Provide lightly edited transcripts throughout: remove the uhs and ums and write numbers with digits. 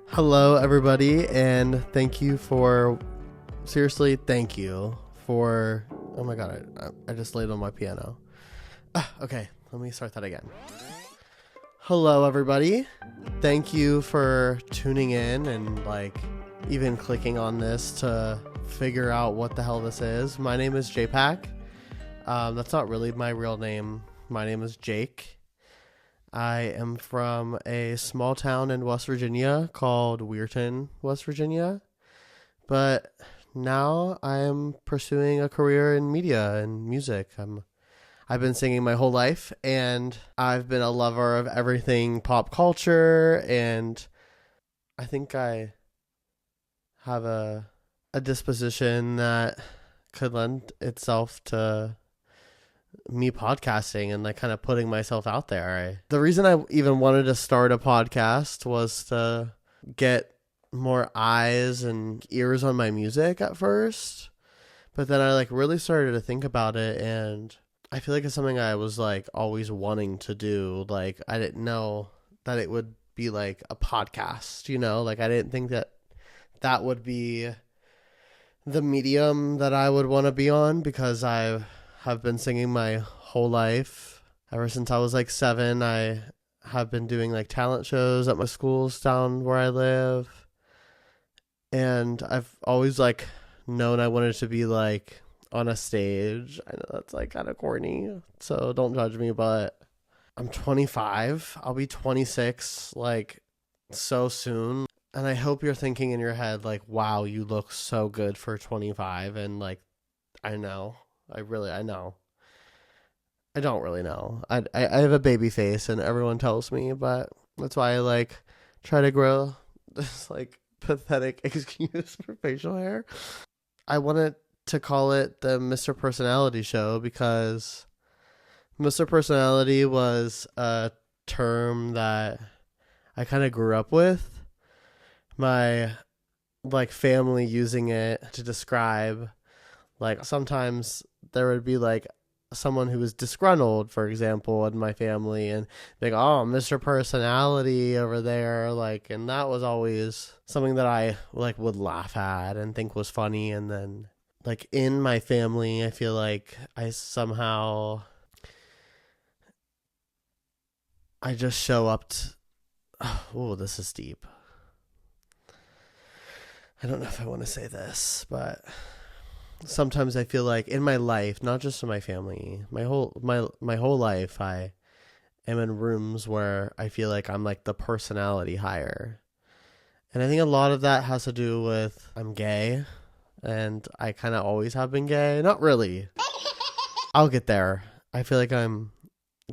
Hello, everybody, and thank you for oh my god, I just laid on my piano. Okay, let me start that again. Hello, everybody. Thank you for tuning in and even clicking on this to figure out what the hell this is. My name is JAYPAC. That's not really my real name. My name is Jake. I am from a small town in West Virginia called Weirton, West Virginia. But now I am pursuing a career in media and music. I've been singing my whole life, and I've been a lover of everything pop culture, and I think I have a disposition that could lend itself to me podcasting and kind of putting myself out there. The reason I even wanted to start a podcast was to get more eyes and ears on my music at first, but then I really started to think about it, and I feel like it's something I was always wanting to do. I didn't know that it would be a podcast, I didn't think that would be the medium that I would want to be on, because I have been singing my whole life. Ever since I was 7, I have been doing talent shows at my schools down where I live. And I've always known I wanted to be on a stage. I know that's kind of corny, so don't judge me, but I'm 25. I'll be 26 so soon. And I hope you're thinking in your head wow, you look so good for 25. And I know. I know. I don't really know. I have a baby face, and everyone tells me, but that's why I try to grow this pathetic excuse for facial hair. I wanted to call it the Mr. Personality Show because Mr. Personality was a term that I kind of grew up with. My family using it to describe sometimes there would be someone who was disgruntled, for example, in my family, and oh, Mr. Personality over there, and that was always something that I would laugh at and think was funny. And then in my family, I feel I somehow I just show up to, oh, this is deep. I don't know if I want to say this, but sometimes I feel in my life, not just in my family, my whole life, I am in rooms where I feel I'm the personality hire. And I think a lot of that has to do with I'm gay, and I kind of always have been gay. Not really. I'll get there. I feel I'm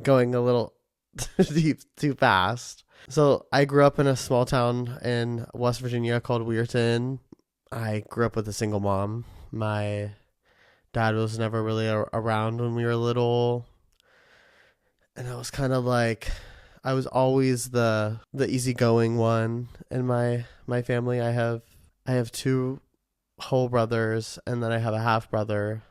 going a little deep too fast. So I grew up in a small town in West Virginia called Weirton. I grew up with a single mom. My dad was never really around when we were little. And I was kind of I was always the easygoing one in my family. I have 2 whole brothers, and then I have a half brother.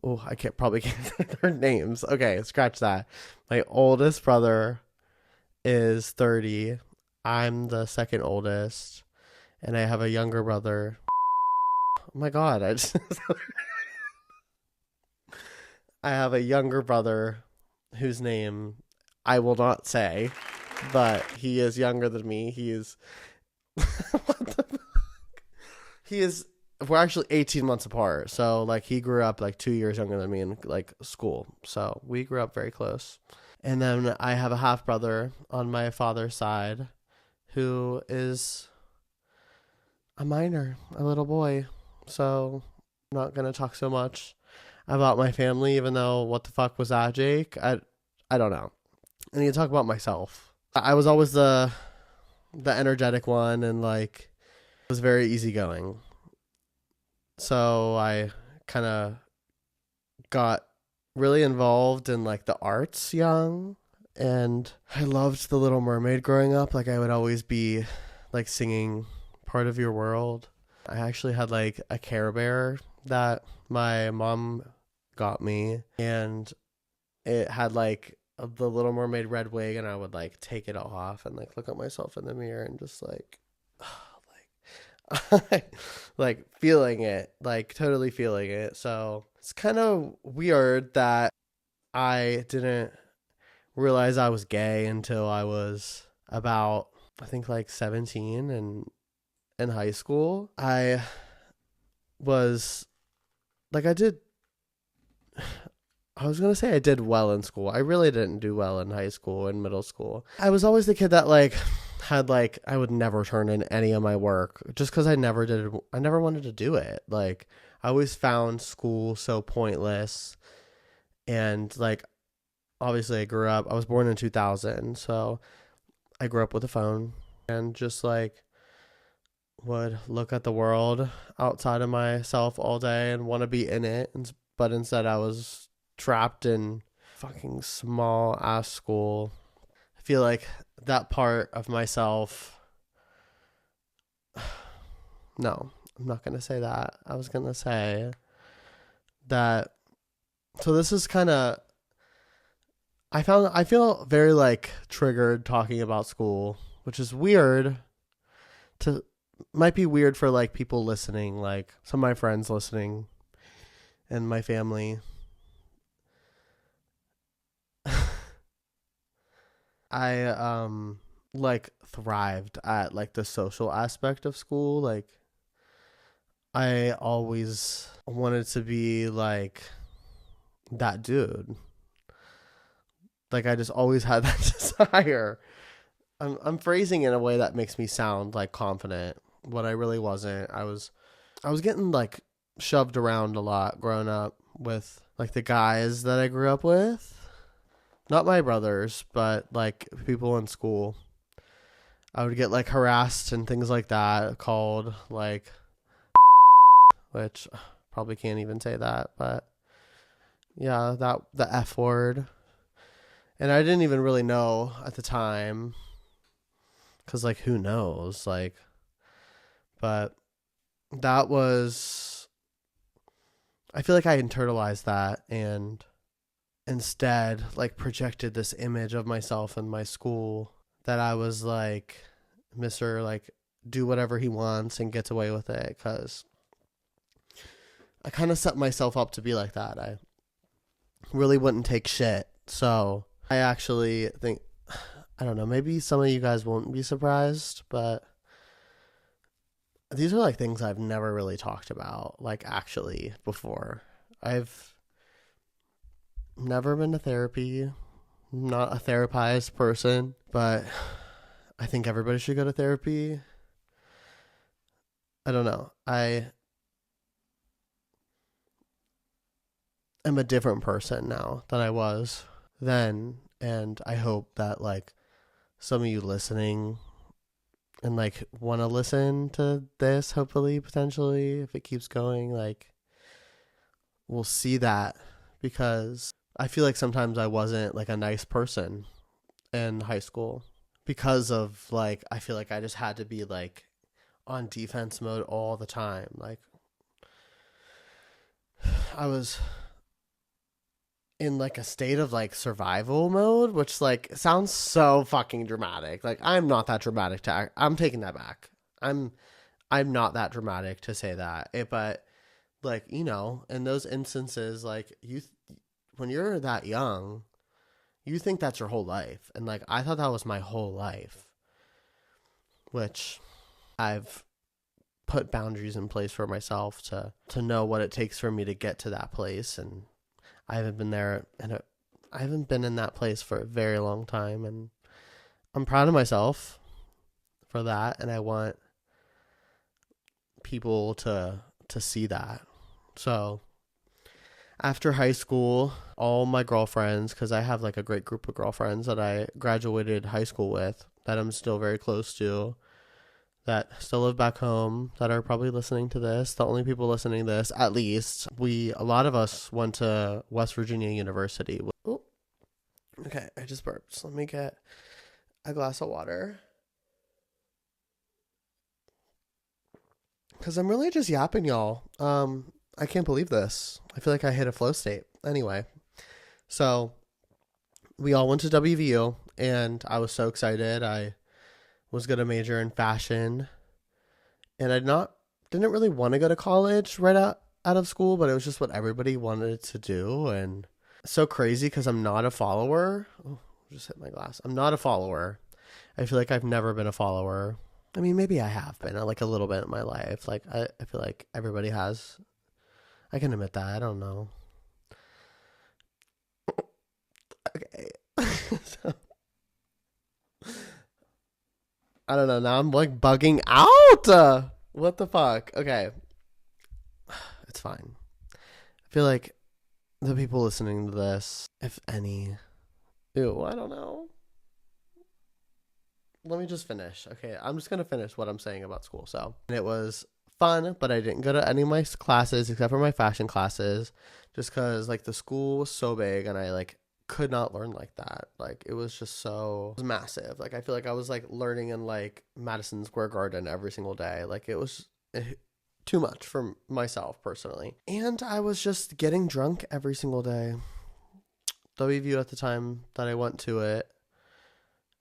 Oh, I probably can't say their names. Okay, scratch that. My oldest brother is 30. I'm the second oldest, and I have a younger brother. Oh my god, I have a younger brother whose name I will not say, but he is younger than me. He is what the fuck? We're actually 18 months apart. So he grew up 2 years younger than me in school. So we grew up very close. And then I have a half brother on my father's side who is a minor, a little boy. So I'm not going to talk so much about my family, even though what the fuck was that, Jake? I don't know. I need to talk about myself. I was always the energetic one, and was very easygoing. So I kind of got really involved in the arts young, and I loved The Little Mermaid growing up. I would always be singing Part of Your World. I actually had a Care Bear that my mom got me, and it had the Little Mermaid red wig, and I would like take it off and like look at myself in the mirror and just like like feeling it, like totally feeling it. So it's kind of weird that I didn't realize I was gay until I was about, I think, like 17 and in high school. I was like, I was going to say I did well in school. I really didn't do well in high school and middle school. I was always the kid that like had like, I would never turn in any of my work just because I never wanted to do it. Like I always found school so pointless. And like, obviously I was born in 2000. So I grew up with a phone and just like would look at the world outside of myself all day and want to be in it. But instead I was trapped in fucking small ass school. I feel like that part of myself, no, I'm not going to say that. I was going to say that, so this is kind of, I feel very like triggered talking about school, which is weird might be weird for like people listening, like some of my friends listening and my family. I like thrived at like the social aspect of school. Like I always wanted to be like that dude. Like I just always had that desire. I'm phrasing it in a way that makes me sound like confident, but I really wasn't. I was getting like shoved around a lot growing up with like the guys that I grew up with. Not my brothers, but like people in school. I would get like harassed and things like that, called like, which probably can't even say that, but yeah, the F word. And I didn't even really know at the time, because like who knows, like, but that was, I feel like I internalized that and instead like projected this image of myself in my school that I was like Mr. like do whatever he wants and gets away with it, because I kind of set myself up to be like that. I really wouldn't take shit. So I actually think, I don't know, maybe some of you guys won't be surprised, but these are like things I've never really talked about, like actually before. I've never been to therapy. I'm not a therapized person, but I think everybody should go to therapy. I don't know. I am a different person now than I was then, and I hope that like some of you listening and like want to listen to this, hopefully, potentially, if it keeps going, like we'll see that, because I feel like sometimes I wasn't like a nice person in high school because of like, I feel like I just had to be like on defense mode all the time. Like I was in like a state of like survival mode, which like sounds so fucking dramatic. Like I'm not that dramatic I'm taking that back. I'm not that dramatic to say that. But like, you know, in those instances, like when you're that young, you think that's your whole life. And like, I thought that was my whole life, which I've put boundaries in place for myself to know what it takes for me to get to that place. And I haven't been there, and I haven't been in that place for a very long time, and I'm proud of myself for that, and I want people to see that. So after high school, all my girlfriends, because I have like a great group of girlfriends that I graduated high school with, that I'm still very close to, that still live back home, that are probably listening to this, the only people listening to this, at least, a lot of us went to West Virginia University. Oh, okay, I just burped. So let me get a glass of water. Because I'm really just yapping, y'all. I can't believe this. I feel like I hit a flow state. Anyway, so we all went to WVU, and I was so excited. I was going to major in fashion, and didn't really want to go to college right out of school, but it was just what everybody wanted to do. And it's so crazy because I'm not a follower. Oh, just hit my glass. I'm not a follower. I feel like I've never been a follower. I mean, maybe I have been like a little bit in my life. Like I feel like everybody has. I can admit that. I don't know. Okay. So, I don't know. Now I'm like bugging out. What the fuck? Okay. It's fine. I feel like the people listening to this, if any, ew, I don't know. Let me just finish. Okay, I'm just going to finish what I'm saying about school. So, it was fun, but I didn't go to any of my classes except for my fashion classes just because, like, the school was so big and I, like, could not learn like that. Like, it was just so, it was massive. Like, I feel like I was, like, learning in, like, Madison Square Garden every single day. Like, it was too much for myself personally. And I was just getting drunk every single day. WVU at the time that I went to it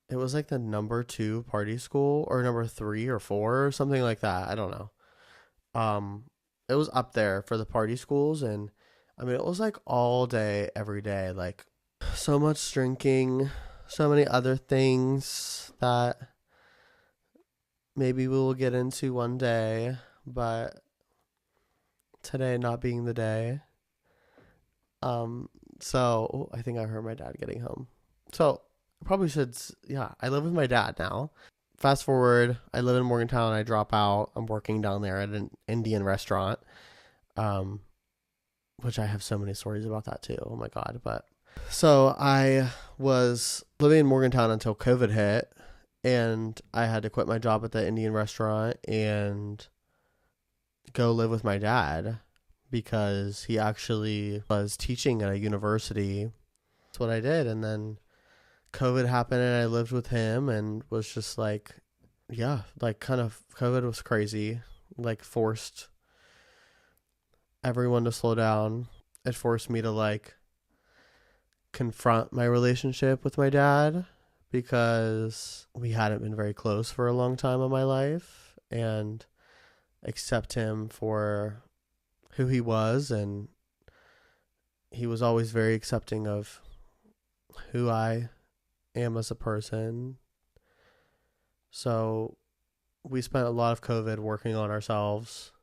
was like the number 2 party school or number 3 or 4 or something like that. I don't know. It was up there for the party schools, and I mean, it was like all day, every day, like so much drinking, so many other things that maybe we will get into one day, but today not being the day. So I think I heard my dad getting home. So probably should, yeah, I live with my dad now. Fast forward, I live in Morgantown, I drop out, I'm working down there at an Indian restaurant, which I have so many stories about that too, oh my god. But so I was living in Morgantown until COVID hit, and I had to quit my job at the Indian restaurant and go live with my dad because he actually was teaching at a university. That's what I did. And then COVID happened and I lived with him and was just like, yeah, like kind of COVID was crazy, like forced everyone to slow down. It forced me to like confront my relationship with my dad because we hadn't been very close for a long time in my life, and accept him for who he was. And he was always very accepting of who I am as a person. So we spent a lot of COVID working on ourselves,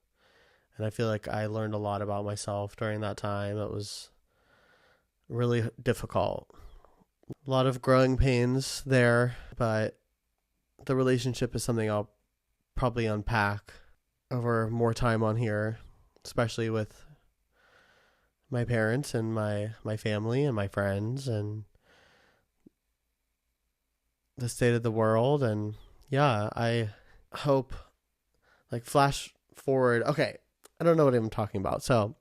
and I feel like I learned a lot about myself during that time. It was really difficult. A lot of growing pains there, but the relationship is something I'll probably unpack over more time on here, especially with my parents and my family and my friends and the state of the world. And yeah, I hope, like, flash forward. Okay, I don't know what I'm talking about. So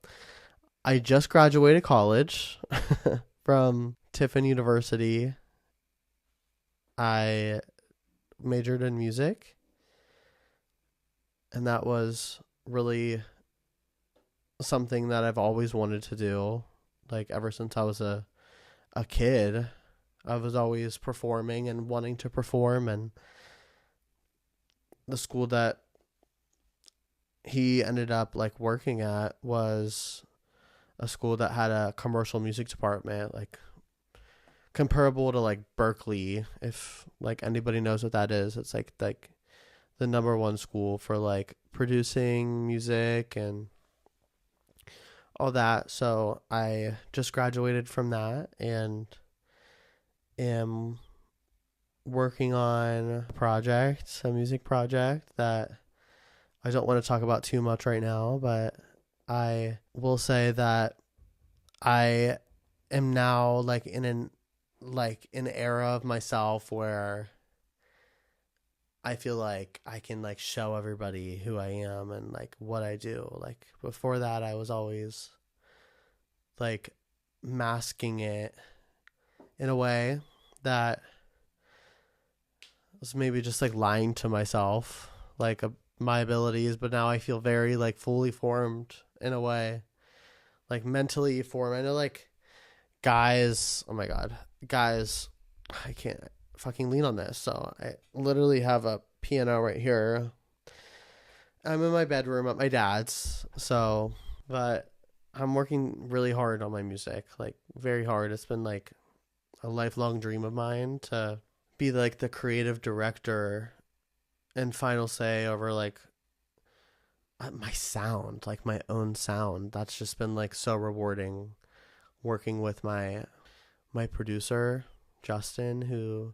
I just graduated college from Tiffin University. I majored in music, and that was really something that I've always wanted to do. Like, ever since I was a kid, I was always performing and wanting to perform. And the school that he ended up like working at was a school that had a commercial music department, like comparable to like Berkeley, if like anybody knows what that is. It's like the number 1 school for like producing music and all that. So I just graduated from that and am working on a music project that I don't want to talk about too much right now, but I will say that I am now like in an era of myself where I feel like I can like show everybody who I am and like what I do. Like before that, I was always like masking it in a way that was maybe just like lying to myself, like my abilities. But now I feel very like fully formed in a way, like mentally formed. I know like guys, oh my God, guys, I can't fucking lean on this. So I literally have a piano right here. I'm in my bedroom at my dad's. So, but I'm working really hard on my music, like very hard. It's been like a lifelong dream of mine to be like the creative director and final say over like my sound, like my own sound. That's just been like so rewarding working with my producer, Justin, who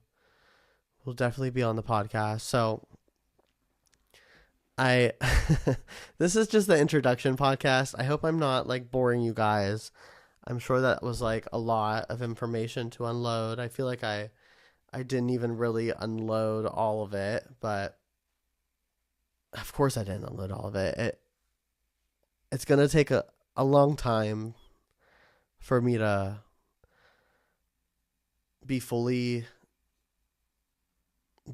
will definitely be on the podcast. So I this is just the introduction podcast. I hope I'm not like boring you guys. I'm sure that was like a lot of information to unload. I feel like I didn't even really unload all of it, but of course I didn't unload all of it. It's going to take a long time for me to be fully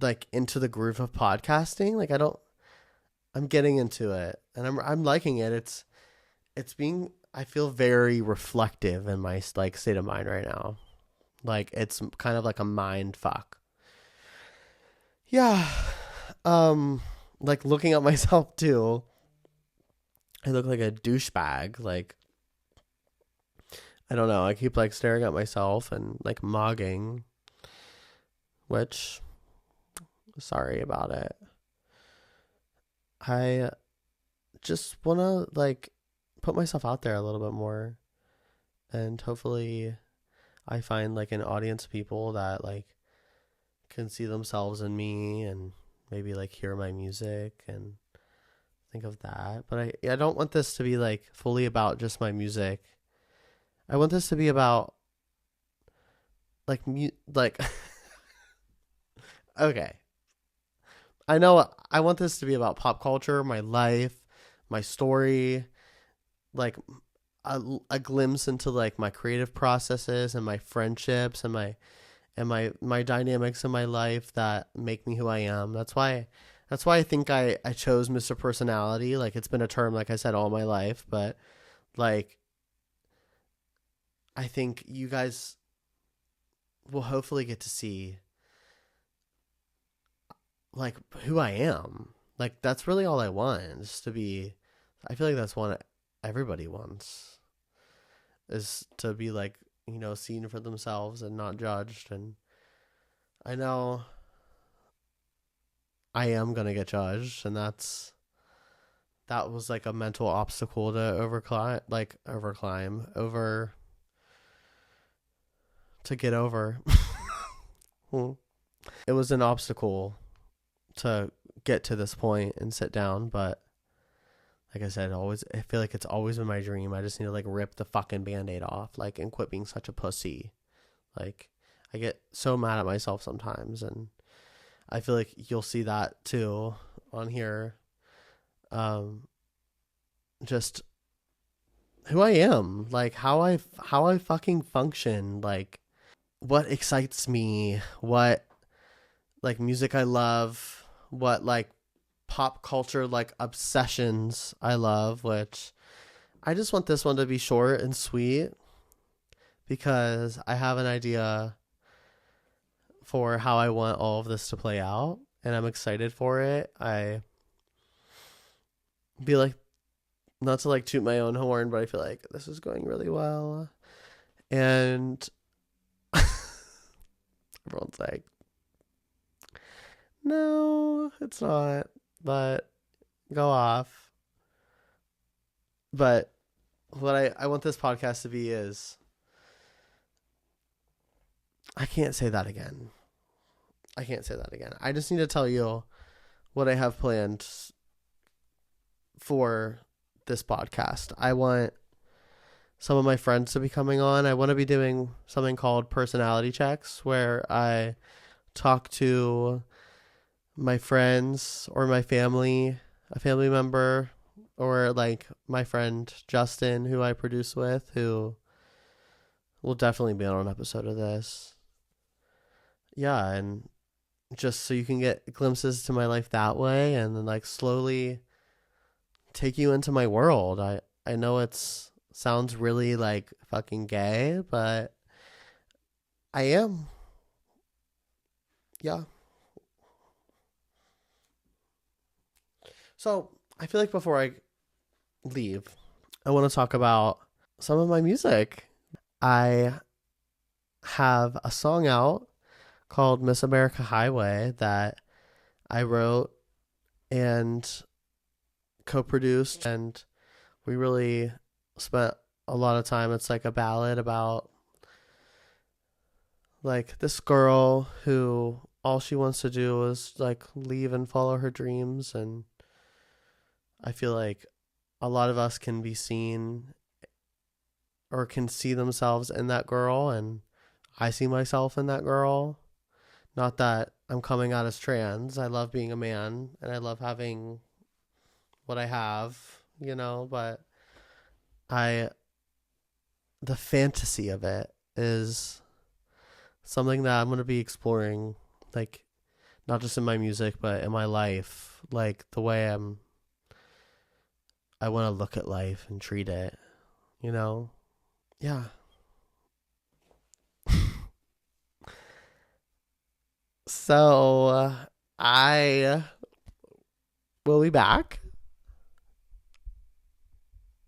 like into the groove of podcasting. Like I'm getting into it and I'm liking it. It's being, I feel very reflective in my like state of mind right now. Like it's kind of like a mind fuck. Yeah. Like looking at myself too, I look like a douchebag. Like, I don't know. I keep like staring at myself and like mogging, which, sorry about it. I just want to like put myself out there a little bit more, and hopefully I find like an audience of people that like can see themselves in me and maybe like hear my music and think of that. But I don't want this to be like fully about just my music. I want this to be about like okay. I know I want this to be about pop culture, my life, my story, like a glimpse into like my creative processes and my friendships and my dynamics in my life that make me who I am. That's why I think I chose Mr. Personality. Like it's been a term, like I said, all my life, but like I think you guys will hopefully get to see like who I am. Like that's really all I want, is to be, I feel like that's what everybody wants, is to be like, you know, seen for themselves and not judged. And I know I am going to get judged, and that was like a mental obstacle to to get over. It was an obstacle to get to this point and sit down, but like I said, I feel like it's always been my dream. I just need to like rip the fucking band-aid off, like, and quit being such a pussy. Like I get so mad at myself sometimes, and I feel like you'll see that too on here. Just who I am, like how I fucking function, like what excites me, what like music I love, what like pop culture like obsessions I love, which I just want this one to be short and sweet because I have an idea for how I want all of this to play out, and I'm excited for it. I feel like, not to like toot my own horn, but I feel like this is going really well, and everyone's like, no, it's not, but go off. But what I want this podcast to be is, I can't say that again. I just need to tell you what I have planned for this podcast. I want some of my friends to be coming on. I want to be doing something called personality checks, where I talk to my friends or my family, a family member, or like my friend Justin, who I produce with, who will definitely be on an episode of this. Yeah, and just so you can get glimpses to my life that way, and then like slowly take you into my world. I know sounds really like fucking gay, but I am. Yeah. So I feel like before I leave, I want to talk about some of my music. I have a song out called Miss America Highway that I wrote and co-produced, and we really spent a lot of time. It's like a ballad about like this girl who all she wants to do is like leave and follow her dreams, and I feel like a lot of us can be seen or can see themselves in that girl, and I see myself in that girl. Not that I'm coming out as trans. I love being a man and I love having what I have, but I the fantasy of it is something that I'm going to be exploring, like not just in my music but in my life, like the way I want to look at life and treat it, Yeah. So I will be back.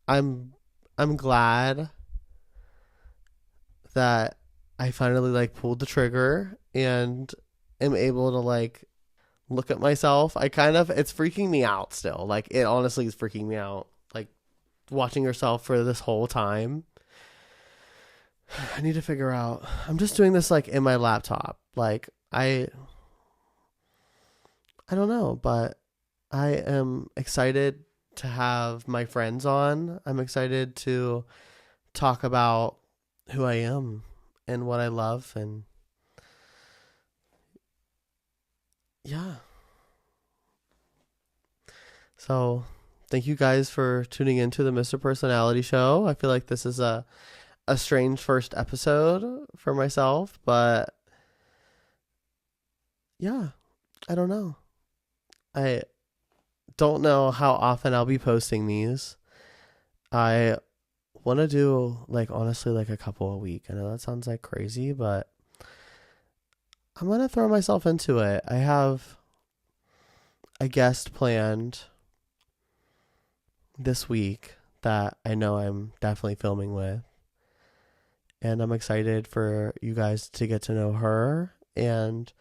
I'm glad that I finally like pulled the trigger and am able to like look at myself. It's freaking me out still. Like it honestly is freaking me out. Like watching yourself for this whole time. I need to figure out. I'm just doing this like in my laptop. Like I don't know, but I am excited to have my friends on. I'm excited to talk about who I am and what I love, and yeah. So thank you guys for tuning into the Mr. Personality Show. I feel like this is a strange first episode for myself, but yeah, I don't know. I don't know how often I'll be posting these. I want to do like honestly like a couple a week. I know that sounds like crazy, but I'm going to throw myself into it. I have a guest planned this week that I know I'm definitely filming with. And I'm excited for you guys to get to know her and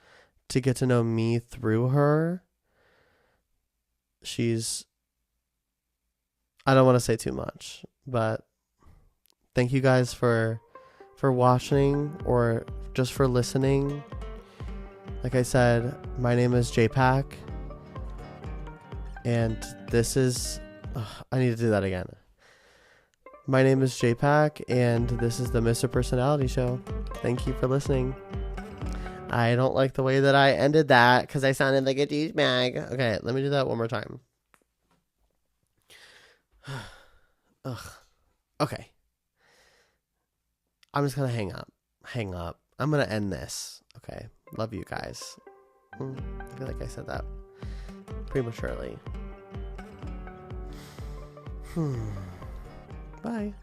to get to know me through her. I don't want to say too much, but thank you guys for watching or just for listening. Like I said, my name is JAYPAC, and this is I need to do that again. My name is JAYPAC, and this is the Mr. Personality Show. Thank you for listening. I don't like the way that I ended that because I sounded like a douchebag. Okay, let me do that one more time. Ugh. Okay. I'm just gonna hang up. I'm gonna end this. Okay. Love you guys. I feel like I said that prematurely. Bye.